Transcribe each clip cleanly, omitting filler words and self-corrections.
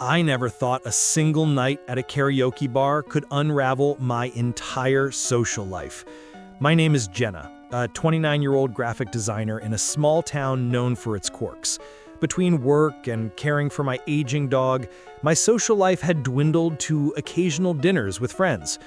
I never thought a single night at a karaoke bar could unravel my entire social life. My name is Jenna, a 29-year-old graphic designer in a small town known for its quirks. Between work and caring for my aging dog, my social life had dwindled to occasional dinners with friends.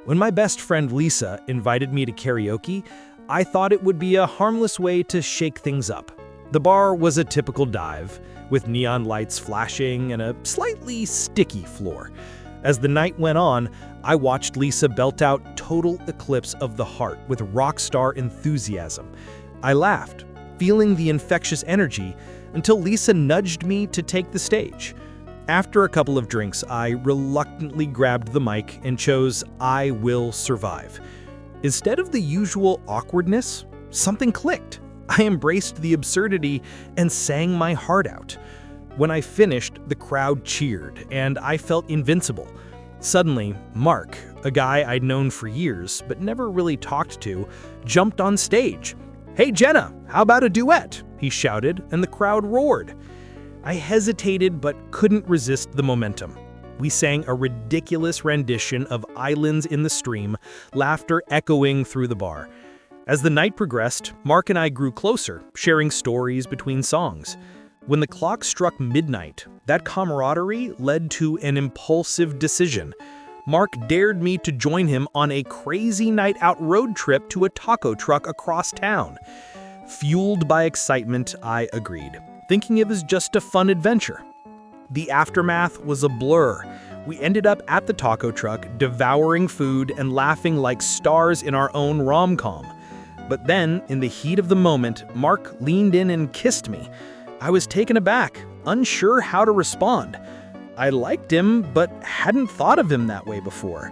When my best friend Lisa invited me to karaoke, I thought it would be a harmless way to shake things up. The bar was a typical dive, with neon lights flashing and a slightly sticky floor. As the night went on, I watched Lisa belt out Total Eclipse of the Heart with rock star enthusiasm. I laughed, feeling the infectious energy, until Lisa nudged me to take the stage. After a couple of drinks, I reluctantly grabbed the mic and chose "I Will Survive." Instead of the usual awkwardness, something clicked. I embraced the absurdity and sang my heart out. When I finished, the crowd cheered, and I felt invincible. Suddenly, Mark, a guy I'd known for years but never really talked to, jumped on stage. "Hey Jenna, how about a duet?" he shouted, and the crowd roared. I hesitated but couldn't resist the momentum. We sang a ridiculous rendition of Islands in the Stream, laughter echoing through the bar. As the night progressed, Mark and I grew closer, sharing stories between songs. When the clock struck midnight, that camaraderie led to an impulsive decision. Mark dared me to join him on a crazy night-out road trip to a taco truck across town. Fueled by excitement, I agreed, thinking it was just a fun adventure. The aftermath was a blur. We ended up at the taco truck, devouring food and laughing like stars in our own rom-com. But then, in the heat of the moment, Mark leaned in and kissed me. I was taken aback, unsure how to respond. I liked him, but hadn't thought of him that way before.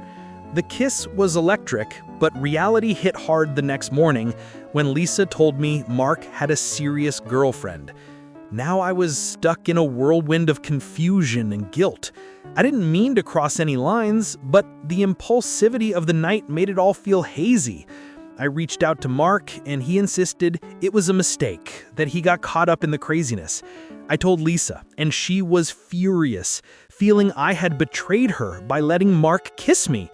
The kiss was electric, but reality hit hard the next morning when Lisa told me Mark had a serious girlfriend. Now I was stuck in a whirlwind of confusion and guilt. I didn't mean to cross any lines, but the impulsivity of the night made it all feel hazy. I reached out to Mark, and he insisted it was a mistake, that he got caught up in the craziness. I told Lisa, and she was furious, feeling I had betrayed her by letting Mark kiss me.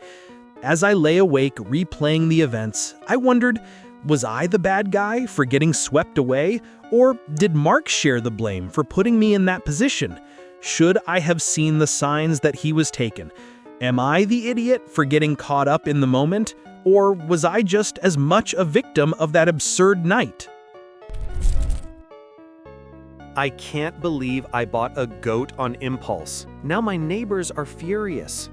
As I lay awake replaying the events, I wondered, was I the bad guy for getting swept away, or did Mark share the blame for putting me in that position? Should I have seen the signs that he was taken? Am I the idiot for getting caught up in the moment? Or was I just as much a victim of that absurd night? I can't believe I bought a goat on impulse. Now my neighbors are furious.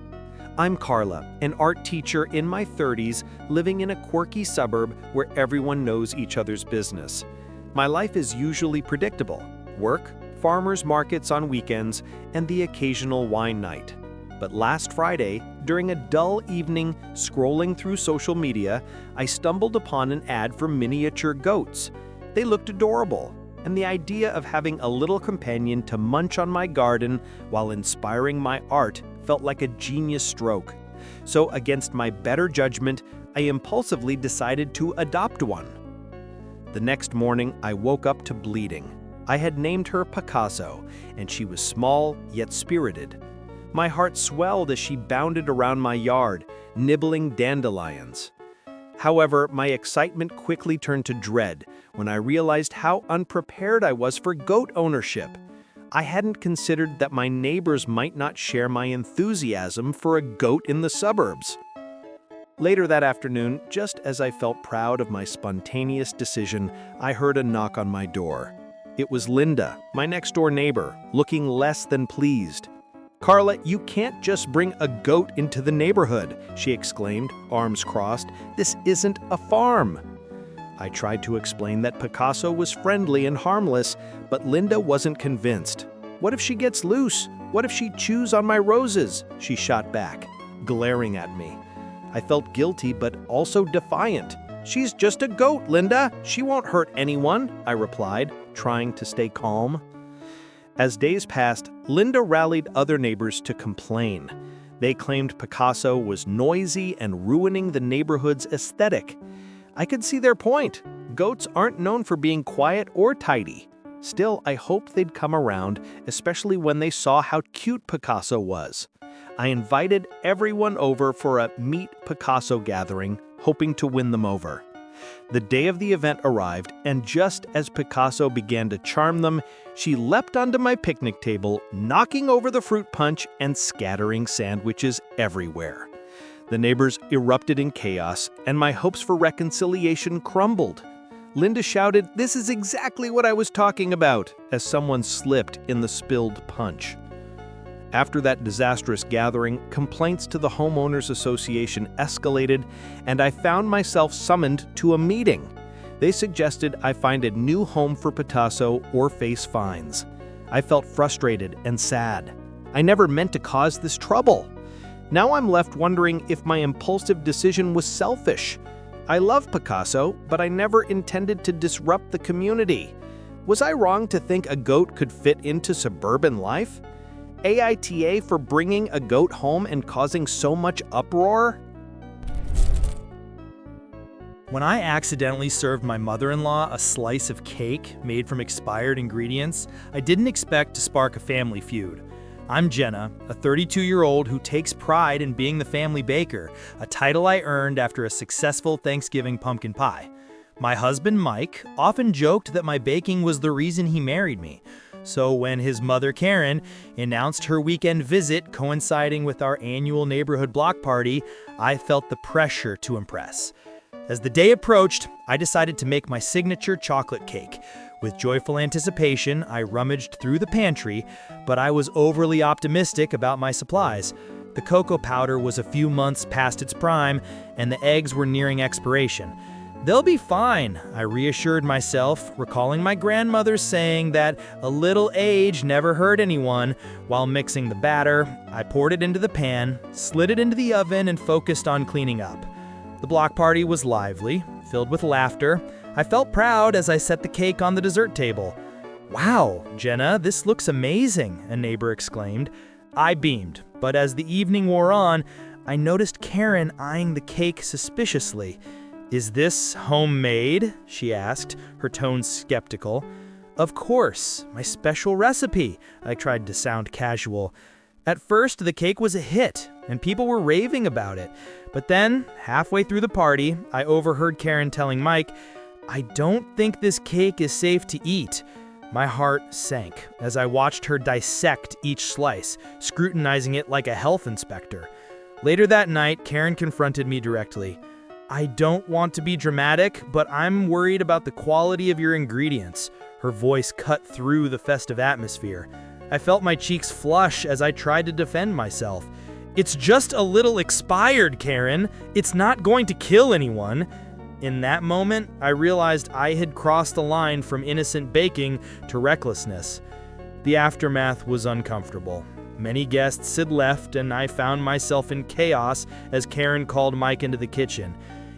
I'm Carla, an art teacher in my 30s, living in a quirky suburb where everyone knows each other's business. My life is usually predictable: work, farmers markets on weekends, and the occasional wine night. But last Friday, during a dull evening scrolling through social media, I stumbled upon an ad for miniature goats. They looked adorable, and the idea of having a little companion to munch on my garden while inspiring my art felt like a genius stroke. So, against my better judgment, I impulsively decided to adopt one. The next morning, I woke up to bleeding. I had named her Picasso, and she was small yet spirited. My heart swelled as she bounded around my yard, nibbling dandelions. However, my excitement quickly turned to dread when I realized how unprepared I was for goat ownership. I hadn't considered that my neighbors might not share my enthusiasm for a goat in the suburbs. Later that afternoon, just as I felt proud of my spontaneous decision, I heard a knock on my door. It was Linda, my next-door neighbor, looking less than pleased. "Carla, you can't just bring a goat into the neighborhood," she exclaimed, arms crossed. "This isn't a farm." I tried to explain that Picasso was friendly and harmless, but Linda wasn't convinced. "What if she gets loose? What if she chews on my roses?" she shot back, glaring at me. I felt guilty but also defiant. "She's just a goat, Linda. She won't hurt anyone," I replied, trying to stay calm. As days passed, Linda rallied other neighbors to complain. They claimed Picasso was noisy and ruining the neighborhood's aesthetic. I could see their point. Goats aren't known for being quiet or tidy. Still, I hoped they'd come around, especially when they saw how cute Picasso was. I invited everyone over for a Meet Picasso gathering, hoping to win them over. The day of the event arrived, and just as Picasso began to charm them, she leapt onto my picnic table, knocking over the fruit punch and scattering sandwiches everywhere. The neighbors erupted in chaos, and my hopes for reconciliation crumbled. Linda shouted, "This is exactly what I was talking about," as someone slipped in the spilled punch. After that disastrous gathering, complaints to the Homeowners Association escalated, and I found myself summoned to a meeting. They suggested I find a new home for Picasso or face fines. I felt frustrated and sad. I never meant to cause this trouble. Now I'm left wondering if my impulsive decision was selfish. I love Picasso, but I never intended to disrupt the community. Was I wrong to think a goat could fit into suburban life? AITA for bringing a goat home and causing so much uproar? When I accidentally served my mother-in-law a slice of cake made from expired ingredients, I didn't expect to spark a family feud. I'm Jenna, a 32-year-old who takes pride in being the family baker, a title I earned after a successful Thanksgiving pumpkin pie. My husband, Mike, often joked that my baking was the reason he married me. So when his mother, Karen, announced her weekend visit coinciding with our annual neighborhood block party, I felt the pressure to impress. As the day approached, I decided to make my signature chocolate cake. With joyful anticipation, I rummaged through the pantry, but I was overly optimistic about my supplies. The cocoa powder was a few months past its prime, and the eggs were nearing expiration. They'll be fine, I reassured myself, recalling my grandmother's saying that a little age never hurt anyone. While mixing the batter, I poured it into the pan, slid it into the oven, and focused on cleaning up. The block party was lively, filled with laughter. I felt proud as I set the cake on the dessert table. "Wow, Jenna, this looks amazing," a neighbor exclaimed. I beamed, but as the evening wore on, I noticed Karen eyeing the cake suspiciously. "Is this homemade?" she asked, her tone skeptical. "Of course, my special recipe," I tried to sound casual. At first, the cake was a hit, and people were raving about it. But then, halfway through the party, I overheard Karen telling Mike, "I don't think this cake is safe to eat." My heart sank as I watched her dissect each slice, scrutinizing it like a health inspector. Later that night, Karen confronted me directly. "I don't want to be dramatic, but I'm worried about the quality of your ingredients." Her voice cut through the festive atmosphere. I felt my cheeks flush as I tried to defend myself. "It's just a little expired, Karen. It's not going to kill anyone." In that moment, I realized I had crossed the line from innocent baking to recklessness. The aftermath was uncomfortable. Many guests had left, and I found myself in chaos as Karen called Mike into the kitchen.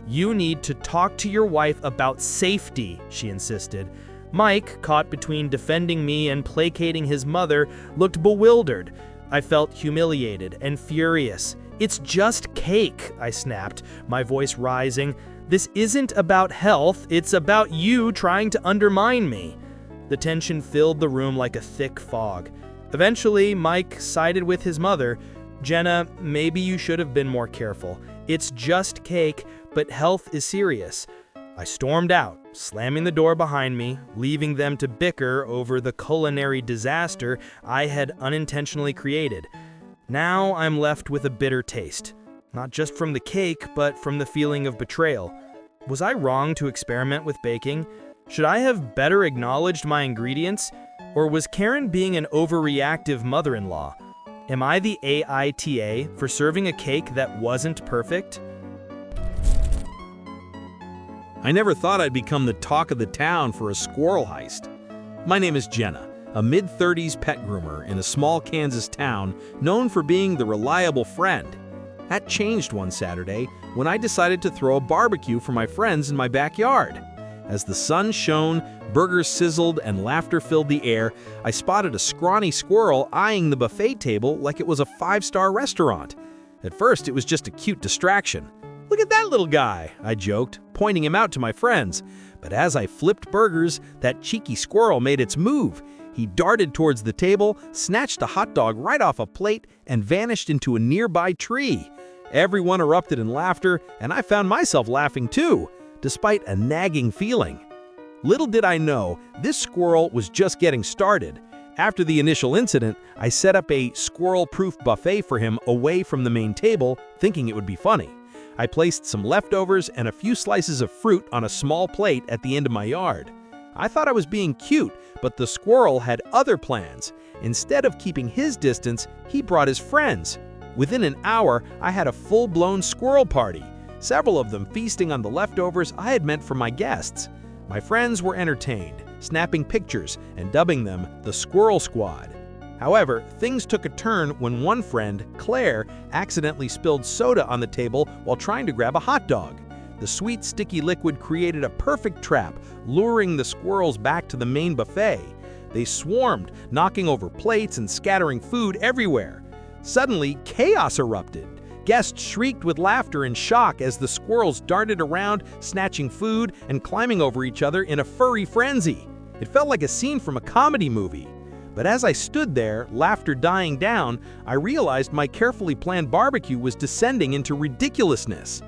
"You need to talk to your wife about safety," she insisted. Mike, caught between defending me and placating his mother, looked bewildered. I felt humiliated and furious. "It's just cake," I snapped, my voice rising. "This isn't about health, it's about you trying to undermine me." The tension filled the room like a thick fog. Eventually, Mike sided with his mother. "Jenna, maybe you should have been more careful. It's just cake, but health is serious." I stormed out, slamming the door behind me, leaving them to bicker over the culinary disaster I had unintentionally created. Now I'm left with a bitter taste, not just from the cake, but from the feeling of betrayal. Was I wrong to experiment with baking? Should I have better acknowledged my ingredients? Or was Karen being an overreactive mother-in-law? Am I the AITA for serving a cake that wasn't perfect? I never thought I'd become the talk of the town for a squirrel heist. My name is Jenna, a mid-30s pet groomer in a small Kansas town known for being the reliable friend. That changed one Saturday when I decided to throw a barbecue for my friends in my backyard. As the sun shone, burgers sizzled, and laughter filled the air, I spotted a scrawny squirrel eyeing the buffet table like it was a five-star restaurant. At first, it was just a cute distraction. "Look at that little guy," I joked, pointing him out to my friends. But as I flipped burgers, that cheeky squirrel made its move. He darted towards the table, snatched a hot dog right off a plate, and vanished into a nearby tree. Everyone erupted in laughter, and I found myself laughing too, despite a nagging feeling. Little did I know, this squirrel was just getting started. After the initial incident, I set up a squirrel-proof buffet for him away from the main table, thinking it would be funny. I placed some leftovers and a few slices of fruit on a small plate at the end of my yard. I thought I was being cute, but the squirrel had other plans. Instead of keeping his distance, he brought his friends. Within an hour, I had a full-blown squirrel party, several of them feasting on the leftovers I had meant for my guests. My friends were entertained, snapping pictures and dubbing them the Squirrel Squad. However, things took a turn when one friend, Claire, accidentally spilled soda on the table while trying to grab a hot dog. The sweet, sticky liquid created a perfect trap, luring the squirrels back to the main buffet. They swarmed, knocking over plates and scattering food everywhere. Suddenly, chaos erupted. Guests shrieked with laughter and shock as the squirrels darted around, snatching food and climbing over each other in a furry frenzy. It felt like a scene from a comedy movie. But as I stood there, laughter dying down, I realized my carefully planned barbecue was descending into ridiculousness.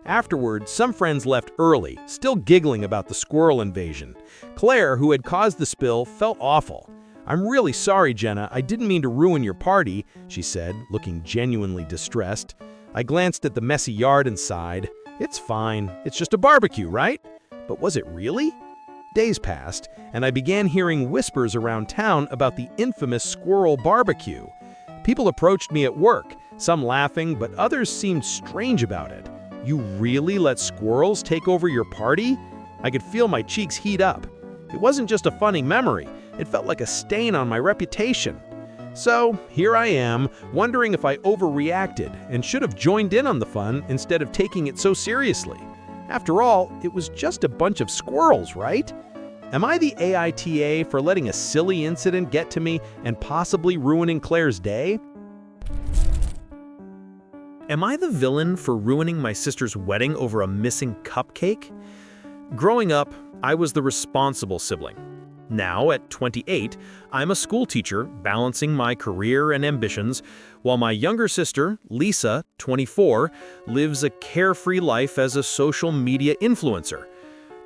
Afterward, some friends left early, still giggling about the squirrel invasion. Claire, who had caused the spill, felt awful. "I'm really sorry, Jenna. I didn't mean to ruin your party," she said, looking genuinely distressed. I glanced at the messy yard and sighed. "It's fine. It's just a barbecue, right?" But was it really? Days passed, and I began hearing whispers around town about the infamous squirrel barbecue. People approached me at work, some laughing, but others seemed strange about it. "You really let squirrels take over your party?" I could feel my cheeks heat up. It wasn't just a funny memory, it felt like a stain on my reputation. So here I am, wondering if I overreacted and should have joined in on the fun instead of taking it so seriously. After all, it was just a bunch of squirrels, right? Am I the AITA for letting a silly incident get to me and possibly ruining Claire's day? Am I the villain for ruining my sister's wedding over a missing cupcake? Growing up, I was the responsible sibling. Now, at 28, I'm a school teacher balancing my career and ambitions, while my younger sister, Lisa, 24, lives a carefree life as a social media influencer.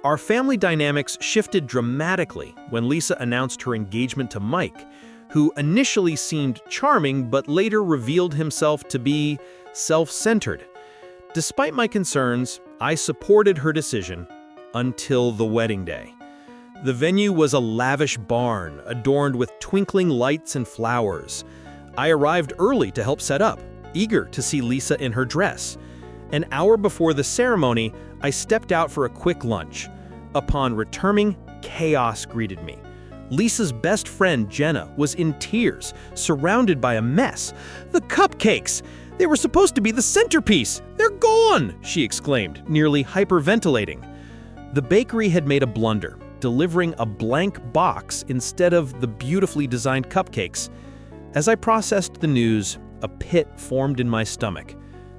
Our family dynamics shifted dramatically when Lisa announced her engagement to Mike, who initially seemed charming but later revealed himself to be self-centered. Despite my concerns, I supported her decision until the wedding day. The venue was a lavish barn adorned with twinkling lights and flowers. I arrived early to help set up, eager to see Lisa in her dress. An hour before the ceremony, I stepped out for a quick lunch. Upon returning, chaos greeted me. Lisa's best friend, Jenna, was in tears, surrounded by a mess. "The cupcakes! They were supposed to be the centerpiece! They're gone!" she exclaimed, nearly hyperventilating. The bakery had made a blunder, delivering a blank box instead of the beautifully designed cupcakes. As I processed the news, a pit formed in my stomach.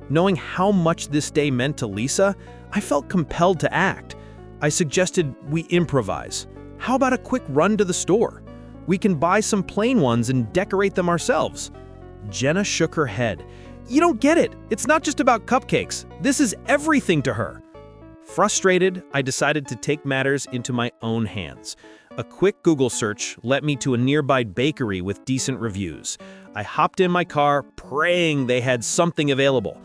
Knowing how much this day meant to Lisa, I felt compelled to act. I suggested we improvise. How about a quick run to the store? We can buy some plain ones and decorate them ourselves. Jenna shook her head. "You don't get it. It's not just about cupcakes. This is everything to her." Frustrated, I decided to take matters into my own hands. A quick Google search led me to a nearby bakery with decent reviews. I hopped in my car, praying they had something available.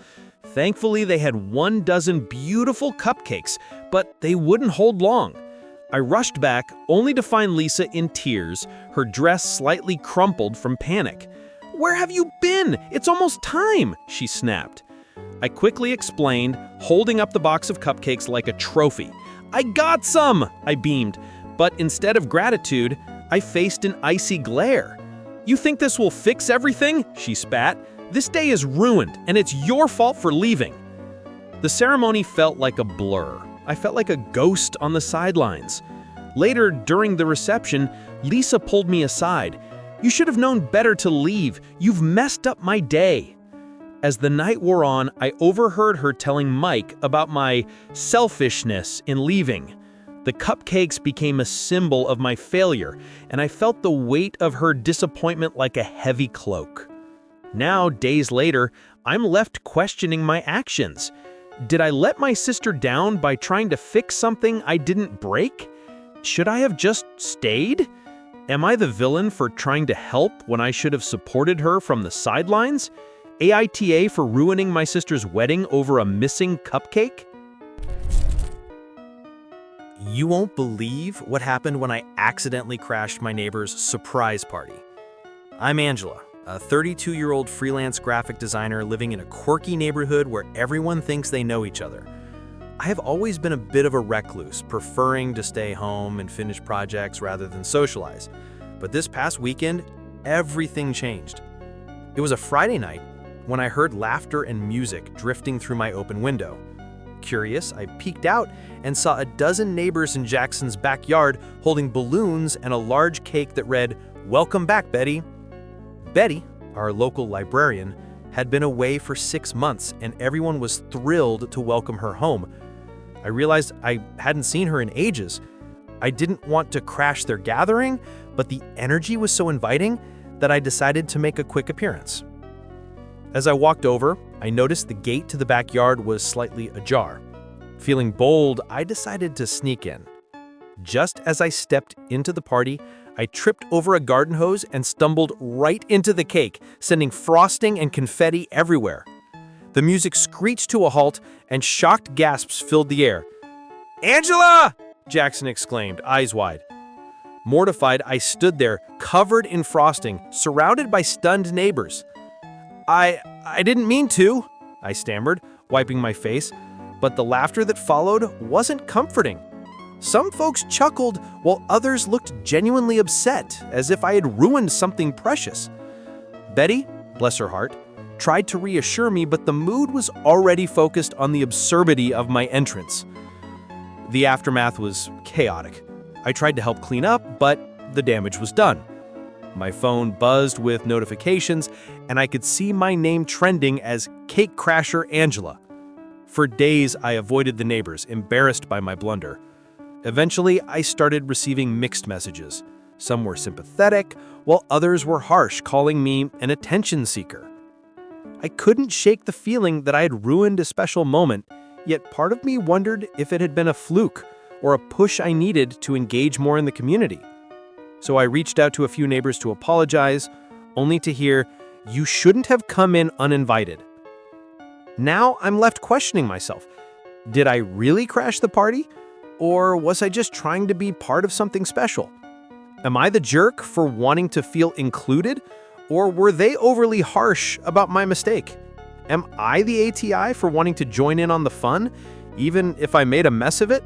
Thankfully, they had 12 beautiful cupcakes, but they wouldn't hold long. I rushed back, only to find Lisa in tears, her dress slightly crumpled from panic. "Where have you been? It's almost time," she snapped. I quickly explained, holding up the box of cupcakes like a trophy. "I got some!" I beamed, but instead of gratitude, I faced an icy glare. "You think this will fix everything?" she spat. "This day is ruined, and it's your fault for leaving." The ceremony felt like a blur. I felt like a ghost on the sidelines. Later, during the reception, Lisa pulled me aside. "You should have known better to leave. You've messed up my day." As the night wore on, I overheard her telling Mike about my selfishness in leaving. The cupcakes became a symbol of my failure, and I felt the weight of her disappointment like a heavy cloak. Now, days later, I'm left questioning my actions. Did I let my sister down by trying to fix something I didn't break? Should I have just stayed? Am I the villain for trying to help when I should have supported her from the sidelines? AITA for ruining my sister's wedding over a missing cupcake? You won't believe what happened when I accidentally crashed my neighbor's surprise party. I'm Angela, a 32-year-old freelance graphic designer living in a quirky neighborhood where everyone thinks they know each other. I have always been a bit of a recluse, preferring to stay home and finish projects rather than socialize. But this past weekend, everything changed. It was a Friday night when I heard laughter and music drifting through my open window. Curious, I peeked out and saw a dozen neighbors in Jackson's backyard holding balloons and a large cake that read, "Welcome back, Betty." Betty, our local librarian, had been away for 6 months and everyone was thrilled to welcome her home. I realized I hadn't seen her in ages. I didn't want to crash their gathering, but the energy was so inviting that I decided to make a quick appearance. As I walked over, I noticed the gate to the backyard was slightly ajar. Feeling bold, I decided to sneak in. Just as I stepped into the party, I tripped over a garden hose and stumbled right into the cake, sending frosting and confetti everywhere. The music screeched to a halt and shocked gasps filled the air. "Angela!" Jackson exclaimed, eyes wide. Mortified, I stood there, covered in frosting, surrounded by stunned neighbors. I didn't mean to," I stammered, wiping my face, but the laughter that followed wasn't comforting. Some folks chuckled while others looked genuinely upset, as if I had ruined something precious. Betty, bless her heart, tried to reassure me, but the mood was already focused on the absurdity of my entrance. The aftermath was chaotic. I tried to help clean up, but the damage was done. My phone buzzed with notifications, and I could see my name trending as Cake Crasher Angela. For days, I avoided the neighbors, embarrassed by my blunder. Eventually, I started receiving mixed messages. Some were sympathetic, while others were harsh, calling me an attention seeker. I couldn't shake the feeling that I had ruined a special moment, yet part of me wondered if it had been a fluke or a push I needed to engage more in the community. So I reached out to a few neighbors to apologize, only to hear, "You shouldn't have come in uninvited." Now I'm left questioning myself. Did I really crash the party? Or was I just trying to be part of something special? Am I the jerk for wanting to feel included? Or were they overly harsh about my mistake? Am I the ATI for wanting to join in on the fun, even if I made a mess of it?